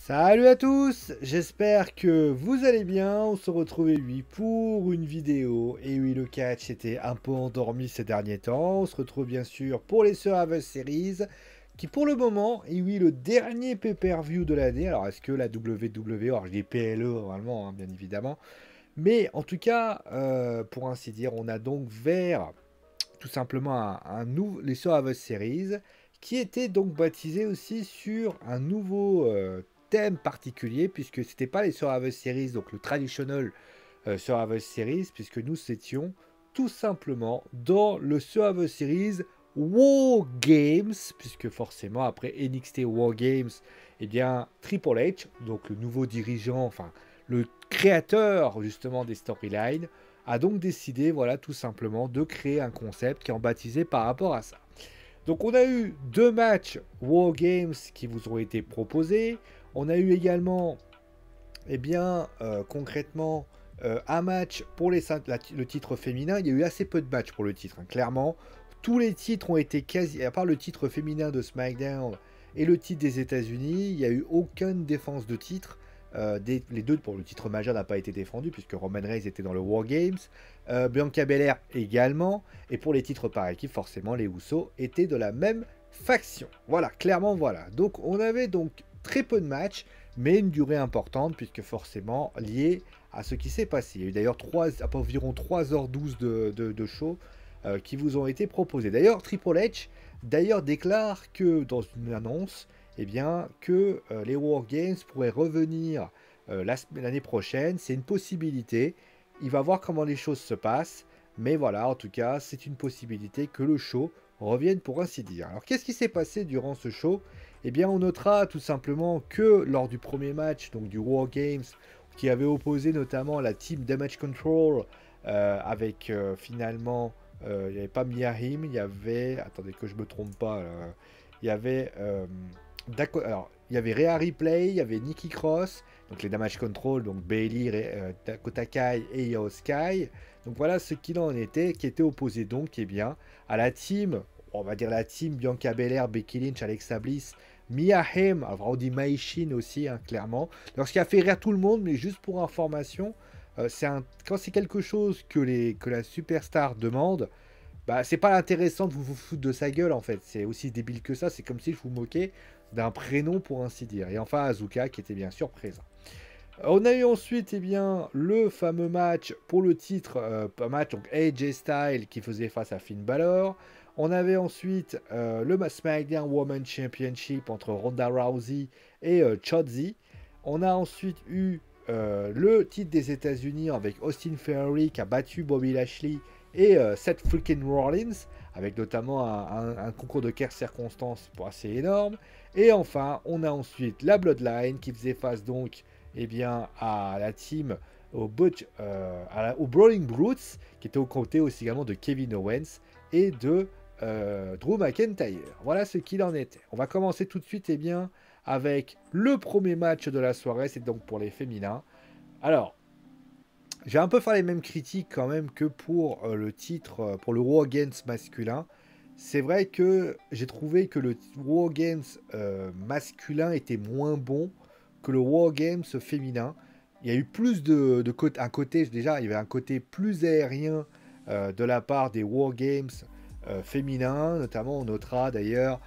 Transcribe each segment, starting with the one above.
Salut à tous, j'espère que vous allez bien. On se retrouve oui pour une vidéo. Et oui, le catch était un peu endormi ces derniers temps. On se retrouve bien sûr pour les Survivor Series, qui pour le moment, et oui, le dernier pay-per-view de l'année. Alors, est-ce que la WWE, alors je dis PLE normalement, hein, bien évidemment, mais en tout cas, pour ainsi dire, on a donc vers tout simplement les Survivor Series, qui était donc baptisé aussi sur un nouveau thème particulier, puisque c'était pas les Survivor Series, donc le traditional Survivor Series, puisque nous étions tout simplement dans le Survivor Series War Games, puisque forcément après NXT War Games, eh bien Triple H, donc le nouveau dirigeant, enfin le créateur justement des storylines, a donc décidé, voilà, tout simplement de créer un concept qui est en baptisé par rapport à ça. Donc on a eu deux matchs War Games qui vous ont été proposés. On a eu également, eh bien, concrètement, un match pour le titre féminin. Il y a eu assez peu de matchs pour le titre, hein, clairement. Tous les titres ont été quasi, à part le titre féminin de SmackDown et le titre des États-Unis, il n'y a eu aucune défense de titre. Les deux pour le titre majeur n'a pas été défendu puisque Roman Reigns était dans le War Games. Bianca Belair également. Et pour les titres par équipe, forcément, les Usos étaient de la même faction. Voilà, clairement, voilà. Donc on avait donc très peu de matchs, mais une durée importante puisque forcément liée à ce qui s'est passé. Il y a eu d'ailleurs environ 3h12 de show qui vous ont été proposés. D'ailleurs, Triple H déclare que dans une annonce, eh bien, que les War Games pourraient revenir l'année prochaine. C'est une possibilité. Il va voir comment les choses se passent. Mais voilà, en tout cas, c'est une possibilité que le show revienne pour ainsi dire. Alors, qu'est-ce qui s'est passé durant ce show? Eh bien, on notera tout simplement que lors du premier match, donc du War Games, qui avait opposé notamment la team Damage Control avec finalement, il n'y avait pas Miahim, il y avait, attendez que je me trompe pas, il y avait, alors, il y avait Rhea Ripley, il y avait Nikki Cross, donc les Damage Control, donc Bayley, Dakota Kai et Io Sky. Donc voilà ce qu'il en était, qui était opposé donc, eh bien, à la team, on va dire la team Bianca Belair, Becky Lynch, Alexa Bliss, Mia Haim, alors on dit Maïshin aussi, hein, clairement. Alors, ce qui a fait rire tout le monde, mais juste pour information, quand c'est quelque chose que la superstar demande, bah, c'est pas intéressant de vous foutre de sa gueule en fait. C'est aussi débile que ça. C'est comme si je vous moquais d'un prénom pour ainsi dire. Et enfin, Azuka qui était bien sûr présent. On a eu ensuite eh bien, le fameux match pour le titre, un match donc AJ Styles qui faisait face à Finn Balor. On avait ensuite le SmackDown Women's Championship entre Ronda Rousey et Shotzi. On a ensuite eu le titre des États-Unis avec Austin Theory qui a battu Bobby Lashley et Seth freaking Rollins, avec notamment un concours de circonstances assez énorme. Et enfin, on a ensuite la Bloodline qui faisait face donc eh bien, à la team, au Brawling Brutes, qui était aux côtés aussi également de Kevin Owens et de Drew McIntyre. Voilà ce qu'il en était. On va commencer tout de suite eh bien, avec le premier match de la soirée, c'est donc pour les féminins. Alors, j'ai un peu fait les mêmes critiques quand même que pour le titre, pour le War Games masculin. C'est vrai que j'ai trouvé que le War Games masculin était moins bon que le War Games féminin. Il y a eu plus un côté, déjà, il y avait un côté plus aérien de la part des War Games féminins. Notamment, on notera d'ailleurs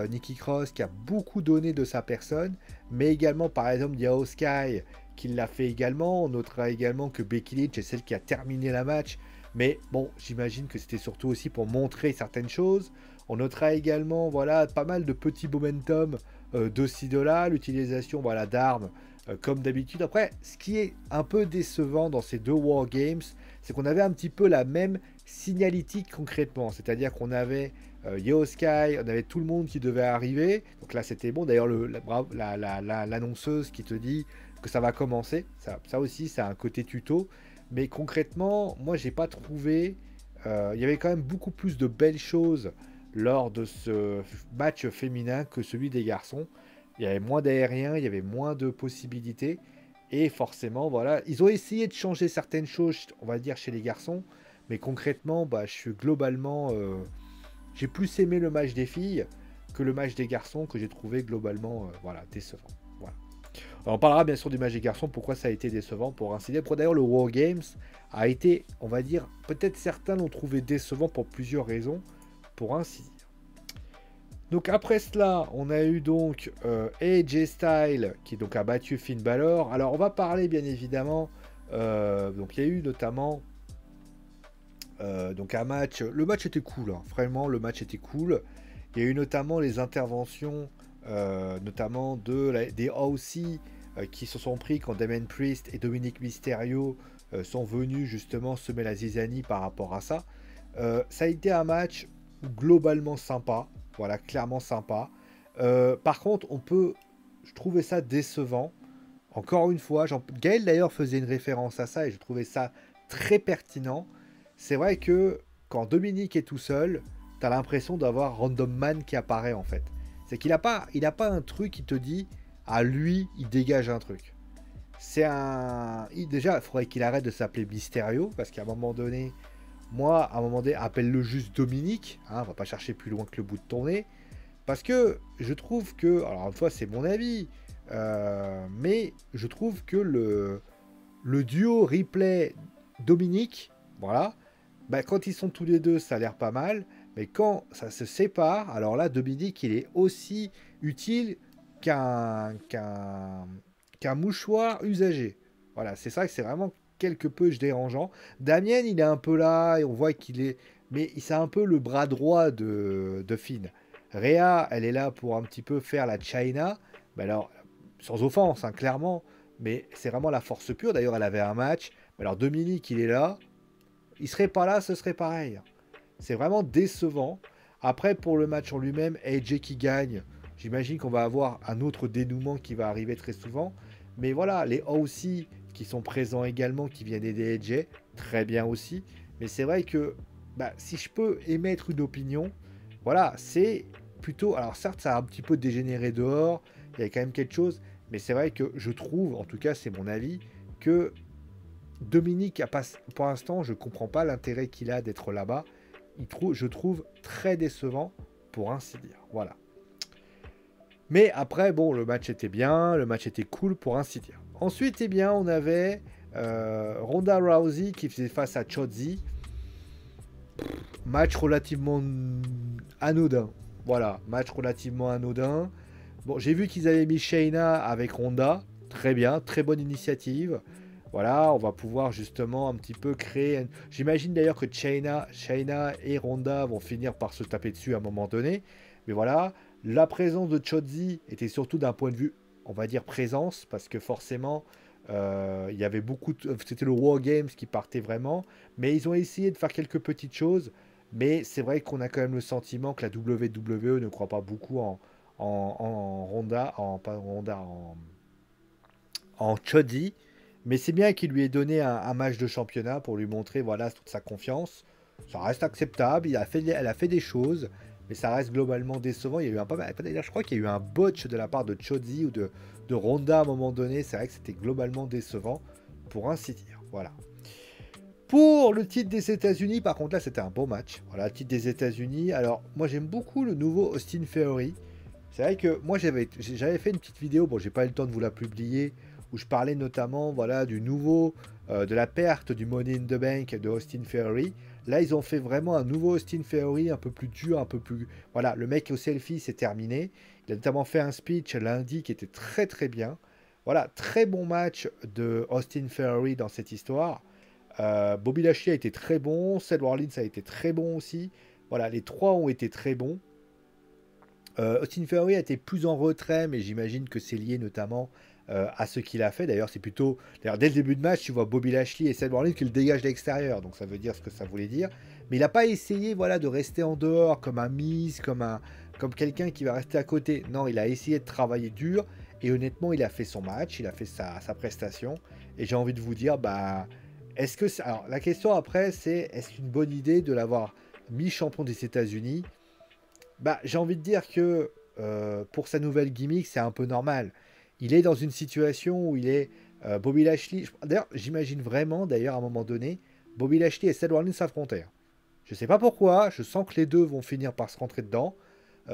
Nikki Cross qui a beaucoup donné de sa personne, mais également par exemple Io Sky qui l'a fait également. On notera également que Becky Lynch est celle qui a terminé la match. Mais bon, j'imagine que c'était surtout aussi pour montrer certaines choses. On notera également voilà, pas mal de petits momentum de ci, de là. L'utilisation voilà, d'armes comme d'habitude. Après, ce qui est un peu décevant dans ces deux War Games, c'est qu'on avait un petit peu la même signalétique concrètement. C'est-à-dire qu'on avait Io Sky, on avait tout le monde qui devait arriver. Donc là, c'était bon. D'ailleurs, l'annonceuse qui te dit que ça va commencer. Ça aussi, ça a un côté tuto. Mais concrètement, moi, j'ai pas trouvé. Il y avait quand même beaucoup plus de belles choses lors de ce match féminin que celui des garçons. Il y avait moins d'aériens, il y avait moins de possibilités. Et forcément, voilà, ils ont essayé de changer certaines choses, on va dire, chez les garçons. Mais concrètement, bah, je suis globalement. J'ai plus aimé le match des filles que le match des garçons que j'ai trouvé globalement voilà, décevant. Voilà. Alors, on parlera bien sûr du match des garçons, pourquoi ça a été décevant pour ainsi dire. D'ailleurs, le War Games a été, on va dire, peut-être certains l'ont trouvé décevant pour plusieurs raisons, pour ainsi dire. Donc après cela, on a eu donc AJ Styles qui donc a battu Finn Balor. Alors on va parler bien évidemment, donc il y a eu notamment donc un match, le match était cool, hein. Vraiment le match était cool. Il y a eu notamment les interventions, notamment des OC qui se sont pris quand Damien Priest et Dominic Mysterio sont venus justement semer la zizanie par rapport à ça. Ça a été un match globalement sympa, voilà, clairement sympa. Par contre, je trouvais ça décevant. Encore une fois, Gaël d'ailleurs faisait une référence à ça et je trouvais ça très pertinent. C'est vrai que quand Dominique est tout seul, t'as l'impression d'avoir Random Man qui apparaît en fait. C'est qu'il n'a pas un truc qui te dit, ah lui, il dégage un truc. Déjà, il faudrait qu'il arrête de s'appeler Mysterio, parce qu'à un moment donné, moi, à un moment donné, appelle-le juste Dominique, hein, on va pas chercher plus loin que le bout de ton nez, parce que je trouve que, alors une fois c'est mon avis, mais je trouve que le duo Ripley Dominique, voilà, bah, quand ils sont tous les deux, ça a l'air pas mal, mais quand ça se sépare, alors là, Dominique, il est aussi utile qu'un mouchoir usagé. Voilà, c'est ça que c'est vraiment quelque peu dérangeant. Damien, il est un peu là, et on voit qu'il est... Mais c'est un peu le bras droit de Finn. Rhea, elle est là pour un petit peu faire la China. Mais alors, sans offense, hein, clairement, mais c'est vraiment la force pure. D'ailleurs, elle avait un match. Mais alors, Dominique, il est là. Il serait pas là, ce serait pareil. C'est vraiment décevant. Après, pour le match en lui-même, AJ qui gagne, j'imagine qu'on va avoir un autre dénouement qui va arriver très souvent. Mais voilà, les OC qui sont présents également, qui viennent aider AJ, très bien aussi. Mais c'est vrai que bah, si je peux émettre une opinion, voilà, c'est plutôt... Alors certes, ça a un petit peu dégénéré dehors, il y a quand même quelque chose, mais c'est vrai que je trouve, en tout cas c'est mon avis, que Dominique, pour l'instant, je ne comprends pas l'intérêt qu'il a d'être là-bas. Je trouve très décevant, pour ainsi dire. Voilà. Mais après, bon, le match était bien, le match était cool, pour ainsi dire. Ensuite, eh bien, on avait Ronda Rousey qui faisait face à Shotzi. Match relativement anodin. Voilà, match relativement anodin. Bon, j'ai vu qu'ils avaient mis Shayna avec Ronda. Très bien, très bonne initiative. Voilà, on va pouvoir justement un petit peu créer... J'imagine d'ailleurs que Shayna et Ronda vont finir par se taper dessus à un moment donné. Mais voilà, la présence de Shotzi était surtout d'un point de vue, on va dire, présence. Parce que forcément, il y avait beaucoup... C'était le War Games qui partait vraiment. Mais ils ont essayé de faire quelques petites choses. Mais c'est vrai qu'on a quand même le sentiment que la WWE ne croit pas beaucoup en Ronda, pas Ronda, en Chody. Mais c'est bien qu'il lui ait donné un match de championnat pour lui montrer voilà, toute sa confiance. Ça reste acceptable, elle a fait des choses, mais ça reste globalement décevant. Il y a eu je crois qu'il y a eu un botch de la part de Chody ou de Ronda à un moment donné. C'est vrai que c'était globalement décevant, pour ainsi dire. Voilà. Pour le titre des États-Unis, par contre, là, c'était un beau match. Voilà, le titre des États-Unis. Alors, moi, j'aime beaucoup le nouveau Austin Theory. C'est vrai que moi, j'avais fait une petite vidéo. Bon, j'ai pas eu le temps de vous la publier, où je parlais notamment, voilà, du nouveau, de la perte du Money in the Bank de Austin Theory. Là, ils ont fait vraiment un nouveau Austin Theory, un peu plus dur, un peu plus... Voilà, le mec au selfie, c'est terminé. Il a notamment fait un speech lundi qui était très très bien. Voilà, très bon match de Austin Theory dans cette histoire. Bobby Lashley a été très bon, Seth Rollins a été très bon aussi. Voilà, les trois ont été très bons. Austin Theory a été plus en retrait, mais j'imagine que c'est lié notamment à ce qu'il a fait. D'ailleurs, c'est plutôt... D'ailleurs, dès le début de match, tu vois Bobby Lashley et Seth Rollins qui le dégagent de l'extérieur, donc ça veut dire ce que ça voulait dire. Mais il n'a pas essayé, voilà, de rester en dehors comme un Miz, comme quelqu'un qui va rester à côté. Non, il a essayé de travailler dur, et honnêtement, il a fait son match, il a fait sa prestation, et j'ai envie de vous dire, bah... Est-ce que alors la question après c'est est-ce une bonne idée de l'avoir mis champion des États-Unis? Bah j'ai envie de dire que pour sa nouvelle gimmick c'est un peu normal. Il est dans une situation où il est Bobby Lashley. D'ailleurs j'imagine vraiment d'ailleurs à un moment donné Bobby Lashley et Seth Rollins s'affronter. Je sais pas pourquoi, je sens que les deux vont finir par se rentrer dedans.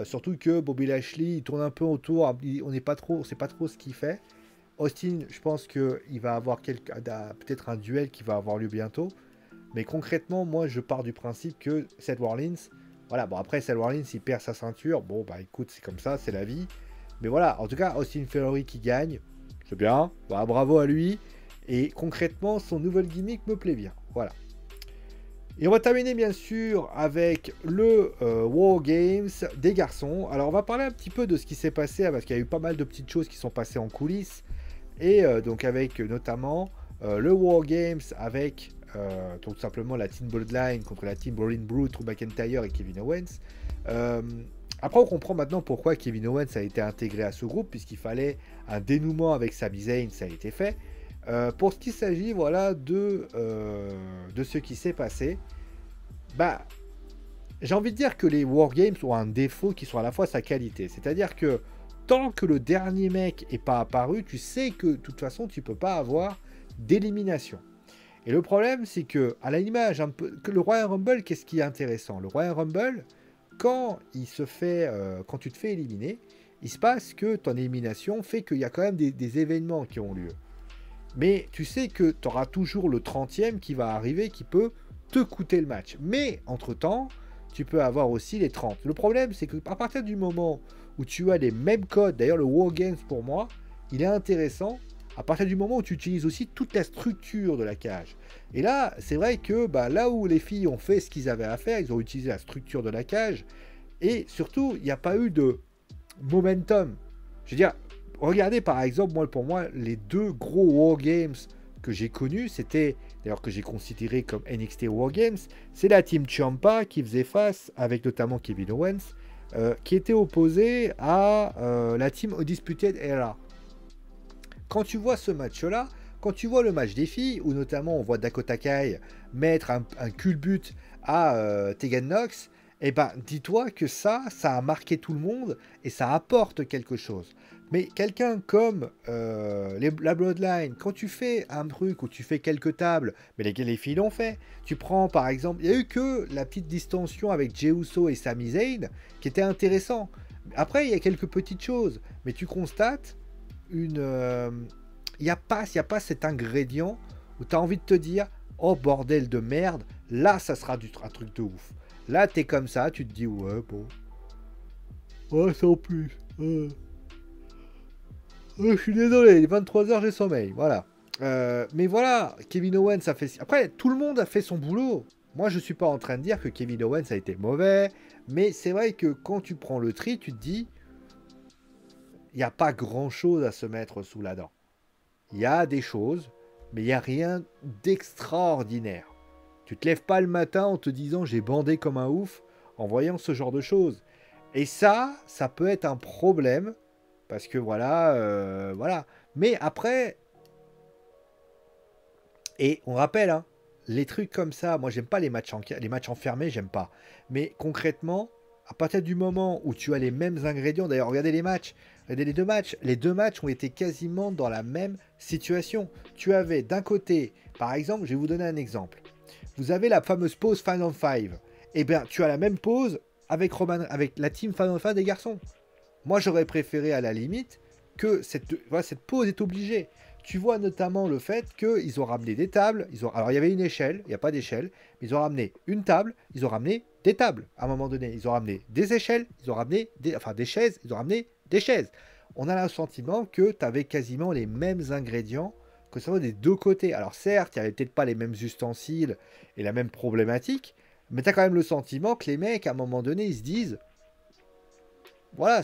Surtout que Bobby Lashley il tourne un peu autour, on n'est pas trop, c'est pas trop ce qu'il fait. Austin, je pense qu'il va avoir peut-être un duel qui va avoir lieu bientôt. Mais concrètement, moi, je pars du principe que Seth Rollins, voilà, bon, après, Seth Rollins, il perd sa ceinture. Bon, bah écoute, c'est comme ça, c'est la vie. Mais voilà, en tout cas, Austin Theory qui gagne, c'est bien. Bah, bravo à lui. Et concrètement, son nouvel gimmick me plaît bien. Voilà. Et on va terminer bien sûr avec le War Games des garçons. Alors on va parler un petit peu de ce qui s'est passé, parce qu'il y a eu pas mal de petites choses qui sont passées en coulisses. Et donc avec notamment le War Games avec tout simplement la Team Bloodline contre la Team Brawling Brute, Drew McIntyre et Kevin Owens. Après on comprend maintenant pourquoi Kevin Owens a été intégré à ce groupe, puisqu'il fallait un dénouement avec Sami Zayn, ça a été fait. Pour ce qui s'agit voilà, de ce qui s'est passé, bah, j'ai envie de dire que les Wargames ont un défaut qui sont à la fois sa qualité. C'est-à-dire que tant que le dernier mec n'est pas apparu, tu sais que de toute façon, tu ne peux pas avoir d'élimination. Et le problème, c'est que, à l'image un peu, que le Royal Rumble, qu'est-ce qui est intéressant? Le Royal Rumble, quand quand tu te fais éliminer, il se passe que ton élimination fait qu'il y a quand même des événements qui ont lieu. Mais tu sais que tu auras toujours le 30e qui va arriver, qui peut te coûter le match. Mais entre-temps, tu peux avoir aussi les 30. Le problème, c'est qu'à partir du moment où tu as les mêmes codes, d'ailleurs le Wargames pour moi, il est intéressant à partir du moment où tu utilises aussi toute la structure de la cage. Et là, c'est vrai que là où les filles ont fait ce qu'ils avaient à faire, ils ont utilisé la structure de la cage, et surtout, il n'y a pas eu de momentum. Je veux dire, regardez par exemple, pour moi, les deux gros Wargames que j'ai connus, c'était, d'ailleurs que j'ai considéré comme NXT Wargames, c'est la Team Ciampa qui faisait face, avec notamment Kevin Owens, qui était opposée à la Team Undisputed Era. Quand tu vois ce match-là, quand tu vois le match des filles, où notamment on voit Dakota Kai mettre un culbut à Tegan Nox, eh ben, dis-toi que ça a marqué tout le monde et ça apporte quelque chose. Mais quelqu'un comme la Bloodline, quand tu fais un truc où tu fais quelques tables, mais les filles l'ont fait. Tu prends par exemple, il n'y a eu que la petite distension avec Jey Uso et Sami Zayn qui était intéressant. Après, il y a quelques petites choses, mais tu constates il n'y a pas cet ingrédient où tu as envie de te dire oh bordel de merde, là ça sera un truc de ouf. Là t'es comme ça, tu te dis ouais bon, ouais c'est en plus, je suis désolé, 23h j'ai sommeil, voilà. Mais voilà, Kevin Owens a fait... Après, tout le monde a fait son boulot. Moi, je suis pas en train de dire que Kevin Owens a été mauvais, mais c'est vrai que quand tu prends le tri, tu te dis il n'y a pas grand-chose à se mettre sous la dent. Il y a des choses, mais il n'y a rien d'extraordinaire. Tu te lèves pas le matin en te disant j'ai bandé comme un ouf en voyant ce genre de choses. Et ça peut être un problème, parce que voilà, voilà. Mais après, et on rappelle, hein, les trucs comme ça, moi j'aime pas les matchs enfermés, j'aime pas. Mais concrètement, à partir du moment où tu as les mêmes ingrédients, d'ailleurs regardez les matchs, regardez les deux matchs ont été quasiment dans la même situation. Tu avais d'un côté, par exemple, je vais vous donner un exemple. Vous avez la fameuse pause Final Five. Eh bien, tu as la même pause avec la team Final Five des garçons. Moi, j'aurais préféré à la limite que cette pause est obligée. Tu vois notamment le fait qu'ils ont ramené des tables. Alors, il y avait une échelle, il n'y a pas d'échelle, mais ils ont ramené une table, ils ont ramené des tables à un moment donné. Ils ont ramené des échelles, ils ont ramené des chaises, ils ont ramené des chaises. On a le sentiment que tu avais quasiment les mêmes ingrédients, que ce soit des deux côtés. Alors certes, il n'y avait peut-être pas les mêmes ustensiles et la même problématique, mais tu as quand même le sentiment que les mecs, à un moment donné, ils se disent voilà,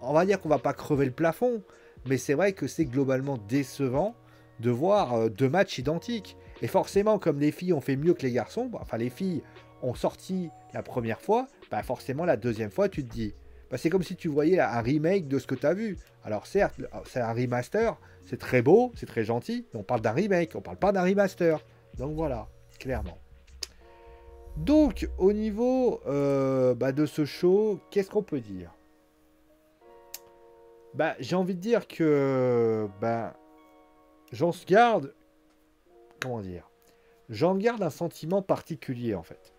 on va dire qu'on va pas crever le plafond, mais c'est vrai que c'est globalement décevant de voir deux matchs identiques. Et forcément, comme les filles ont fait mieux que les garçons, enfin les filles ont sorti la première fois, forcément la deuxième fois, tu te dis, c'est comme si tu voyais un remake de ce que tu as vu. Alors certes, c'est un remaster, c'est très beau, c'est très gentil, mais on parle d'un remake, on parle pas d'un remaster. Donc voilà, clairement. Donc, au niveau de ce show, qu'est-ce qu'on peut dire? J'ai envie de dire que j'en garde, comment dire? J'en garde un sentiment particulier en fait.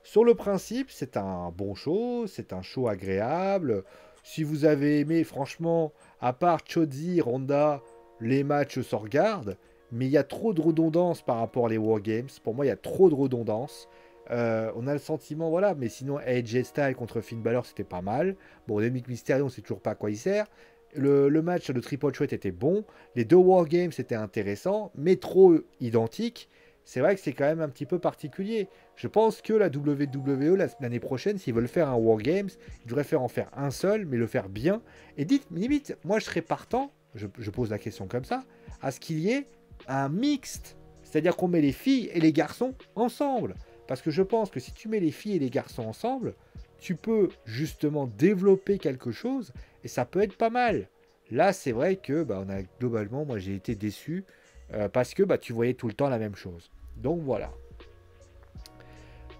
Sur le principe, c'est un bon show, c'est un show agréable. Si vous avez aimé, franchement, à part Chozzy, Ronda, les matchs se regardent, mais il y a trop de redondance par rapport aux Wargames. Pour moi, il y a trop de redondance. On a le sentiment, voilà, mais sinon, AJ Styles contre Finn Balor, c'était pas mal. Bon, Dominic Mysterio, on sait toujours pas à quoi il sert. Le match de Triple Threat était bon. Les deux Wargames, c'était intéressant, mais trop identiques. C'est vrai que c'est quand même un petit peu particulier. Je pense que la WWE, l'année prochaine, s'ils veulent faire un Wargames, ils devraient en faire un seul, mais le faire bien. Et dites, limite, moi je serais partant, je pose la question comme ça, à ce qu'il y ait un mixte. C'est-à-dire qu'on met les filles et les garçons ensemble. Parce que je pense que si tu mets les filles et les garçons ensemble, tu peux justement développer quelque chose et ça peut être pas mal. Là, c'est vrai que on a globalement, moi j'ai été déçu parce que tu voyais tout le temps la même chose. Donc voilà.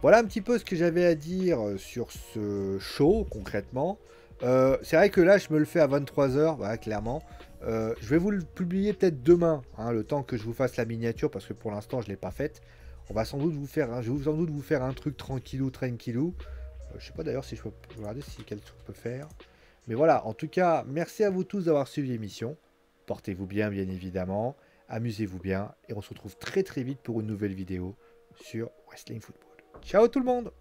Voilà un petit peu ce que j'avais à dire sur ce show concrètement. C'est vrai que là, je me le fais à 23h, voilà, clairement. Je vais vous le publier peut-être demain, hein, le temps que je vous fasse la miniature, parce que pour l'instant, je ne l'ai pas faite. On va sans doute vous faire, je vais sans doute vous faire un truc tranquillou. Je sais pas d'ailleurs si je peux regarder si quel truc je peux faire. Mais voilà, en tout cas, merci à vous tous d'avoir suivi l'émission. Portez-vous bien, bien évidemment. Amusez-vous bien. Et on se retrouve très très vite pour une nouvelle vidéo sur Wrestling Football. Ciao tout le monde!